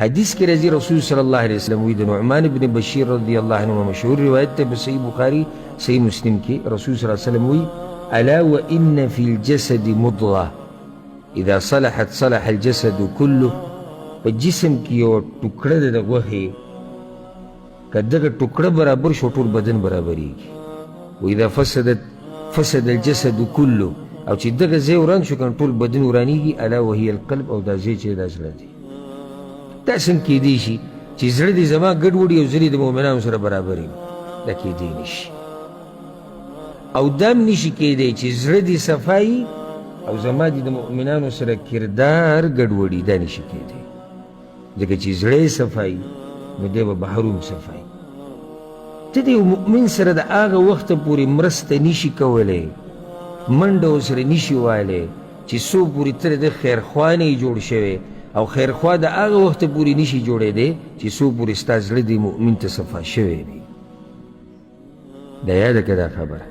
حدیث کی رضی رسول صلی اللہ علیہ وسلم وی د نعمان بن بشیر رضی اللہ عنہ مشہور روایت تے صحیح بخاری صحیح مسلم کی رسول صلی اللہ علیہ وسلم وی الا وان فی الجسد مضغه اذا صلحت صلح الجسد كله په جسم کې یو ټوکړه د غوښې که دغه ټوکړه برابر شو ټول بدن برابریږي و اذا فسد الجسد كله او چې دغه ځای وران شو کنه ټول بدن ورانیږي الا وهي القلب او دا ځای چې دا زړه دی دا څنګه کیدی شي چې زړه دې زما ګډوډي او زړه د مؤمنانو سره برابر وي دا کیدی نشي او دام نشي کیدی چې زړه دې صفایي او زما دې د مؤمنانو سره کردار ګډوډي دا نشي کیدی ځکه چې زړه یې صفایي نو دی به بهر هم صفایي ته د یو مؤمن سره د هغه وخته پورې مرسته نشي کولی منډه ورسره نشي وهلی چې څو پورې ته د خیرخوا نه یې جوړ شوی او خیرخوا د هغه وخته پورې نشي جوړېدی چې څو پورې ستا زړه د مؤمن ته صفا شوی دی دا یاده که دا خبره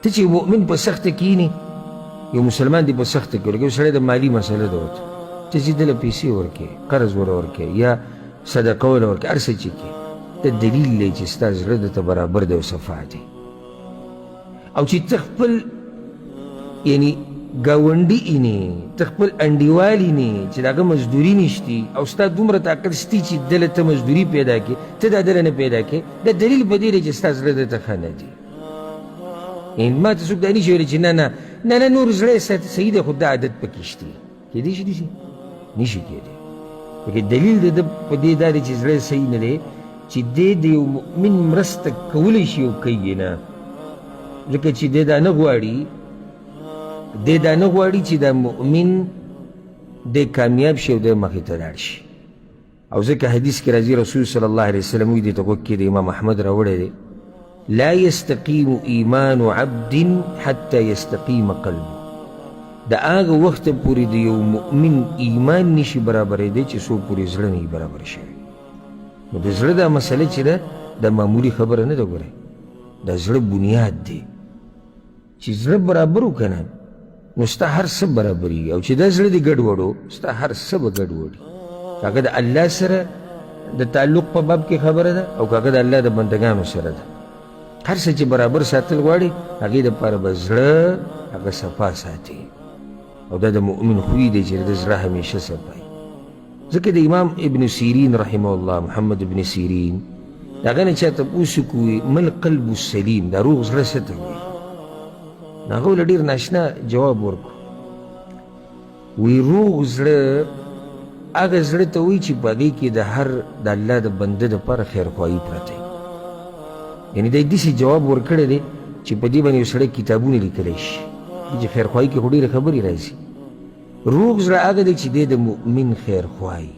ته چې مؤمن په سخته کینی یو مسلمان دی په سخته کې لکه یو سړی د مالي مسله ده ورته ته چې دله پیسې ورکړې قرض ور ورکړې یا صدقه ول ورکړې هر څه چې کې ته دلیل دی چې ستا زړه درته برابر دی او صفا دی او چې ته خپل یعنی ګاونډي اینې ته خپل انډیوال اینې چې د هغه مزدوري نشتي او ستا دومره طاقت شتي چې دله ته مزدوري پیدا کړې ته دا دله نه پیدا کړې دا دلیل په دې دی چې ستا زړه درته ښه نه دی یعنی ما ته څوک دا نشي ویلی چې نه نه نه نه نور زړه یې صحیح دی خو دا عادت پکې شتي کیدی شي داسې نشي کیدی لکه دلیل د ده په دې دا دی چې زړه یې صحیح نه دی چې دی د یو مؤمن مرسته کولی شي او کوي یې نه ځکه چې دی دا نه غواړي دی دا نه غواړي چې دا مؤمن دی کامیاب شي او دی مخې ته لاړ شي او ځکه حدیث کې راځي رسول صلی الله علیه وسلم وی دې ته غوږ کې د امام احمد راوړی دی لا يستقيم ایمان عبد حتى يستقيم قلبه د هغه وخته پورې د یو مؤمن ایمان نشي برابرېدی چې څو پورې زړه نه برابر شوی نو د زړه دا مسله چې ده دا معمولي خبره نه ده ګورئ دا زړه بنیاد دی چې زړه برابر وکنه نو ستا هر څه برابرېږي او چې دا زړه دې ګډوډ ستا هر څه به ګډوډي هغه د الله سره د تعلق په باب کې خبره ده او هغه د الله د بندګانو سره ده هر څه چې برابر ساتل غواړي هغې دپاره به زړه هغه صفا ساتي او دا د مؤمن خوی دی چې د زړه همیشه صفایي ځکه د امام ابن سیرین رحمه الله محمد ابن سیرین د هغه نه چا تپوس وکړي ما القلب السلیم دا روغ زړه څه ته وایي نو هغه له ډېر ناشنا جواب ورکړو وی روغ زړه هغه زړه ته وایي چې په هغې کې د هر د الله د بنده دپاره خیرخواهي پرته وي یعنې دی داسې جواب ورکړی دی چې په دې باندې یو سړی کتابونه لیکلی شي چې خیرخواهي کې خو ډېرې خبرې راځي روغ زړه هغه دی چې دی د مؤمن خیرخواهي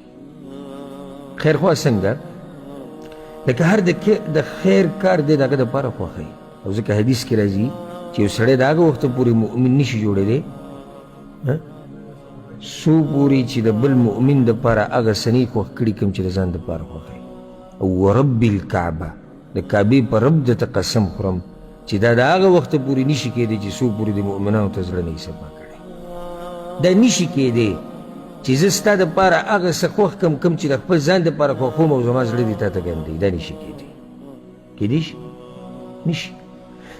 خیرخواه څنګه لکه هر د خیر کار دی د هغه دپاره خوښوي او ځکه حدیث کې راځي چې یو سړی د هغه وخته پورې مؤمن نشي جوړېدی څو پورې چې د بل مؤمن دپاره هغه سنې خوښ کړي کوم چې د ځان دپاره خوښوي او ورب الکعبه د کعبې په رب درته قسم خورم چې دا د هغه وخته پورې نشي کېدی چې څو پورې د مؤمنانو ته زړه نه یې صفا کړی دا نشي کېدی چې زه ستا دپاره هغه څه خوښ کړم کوم چې د خپل ځان دپاره خوښوم او زما زړه دې تا ته ګنډوي دا نشي کېدی کېدی شي نشي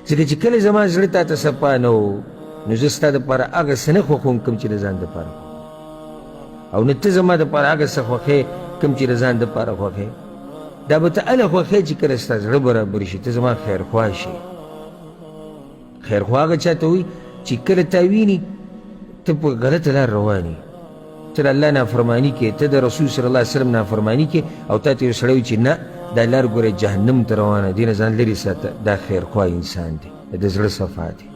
ځکه چې کله زما زړه تا ته صفا نه و نو زه ستا دپاره هغه څه نه خوښوم کوم چې د ځان دپاره او نه ته زما دپاره هغه څه خوښې کوم چې د ځان دپاره خوښې دا به ته هله خوښې چې کله ستا زړه برابر شي ته زما خیرخواه شي خیرخواه هغه چا ته وایي چې کله تا ویني ته په غلطه لار روان یې ته د الله نافرماني کې ته د رسول صلی الله علیه وسلم نافرماني کې او تا ته یو سړی وایي چې نه دا لار ګوره جهنم ته روانه دې نه ځان لرې ساته دا خیرخواه انسان دی د زړه صفا دی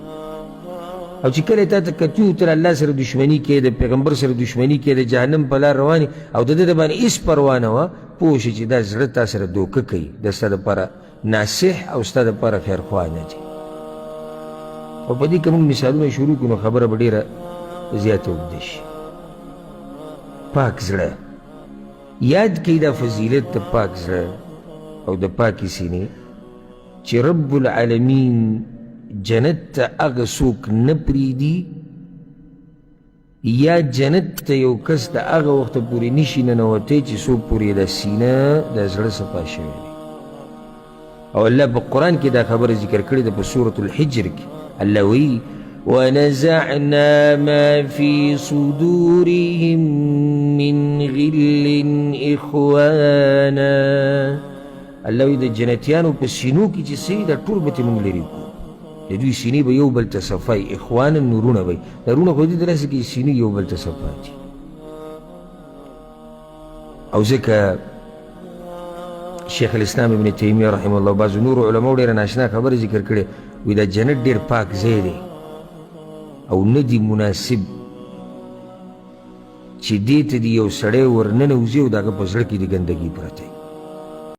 او چې کله تا ته کتي ته د الله سره دشمني کې د پیغمبر سره دشمني کې د جهنم په لار روانې او د ده د باندې هېڅ پروا نه وه پوه شي چې دا زړه تا سره دوکه کوي د ستا دپاره ناصح او ستا دپاره خیرخواه نه دی او په دې که موږ مثالونه شروع کړو نو خبره به ډېره زیاته اوږده شي پاک زړه یاد کړئ دا فضیلت د پاک زړه او د پاکې سینې چې رب العالمین جنت ته هغه څوک نه پرېږدي یا جنت ته یو کس د هغه وخته پورې نشي ننوتی چې څوک پورې د سینه د زړه صفا شوی دی. او الله په قرآن کې دا خبره ذکر کړې ده په سورة الحجر کې. الله وایي ونزعنا ما في صدورهم من غل إخوانا. الله وایي د جنتیانو په سینو کې چې څه دا ټول به ترې موږ لرې کړو. د دوی سینې به یو بل ته صفا وي. اخوانا نورونه به وي. نورونه خو دې داسې کې سینې یو بل ته صفا دي. او ځکه شیخ الاسلام ابن تیمیه رحمه الله بعضو نور علماو ډېره ناشنا خبره ذکر کړې. وایي دا جنت ډېر پاک ځای دی او نه دی مناسب چې دې ته دې یو سړی ورننوځي او د هغه په زړه کې د ګندګي پرته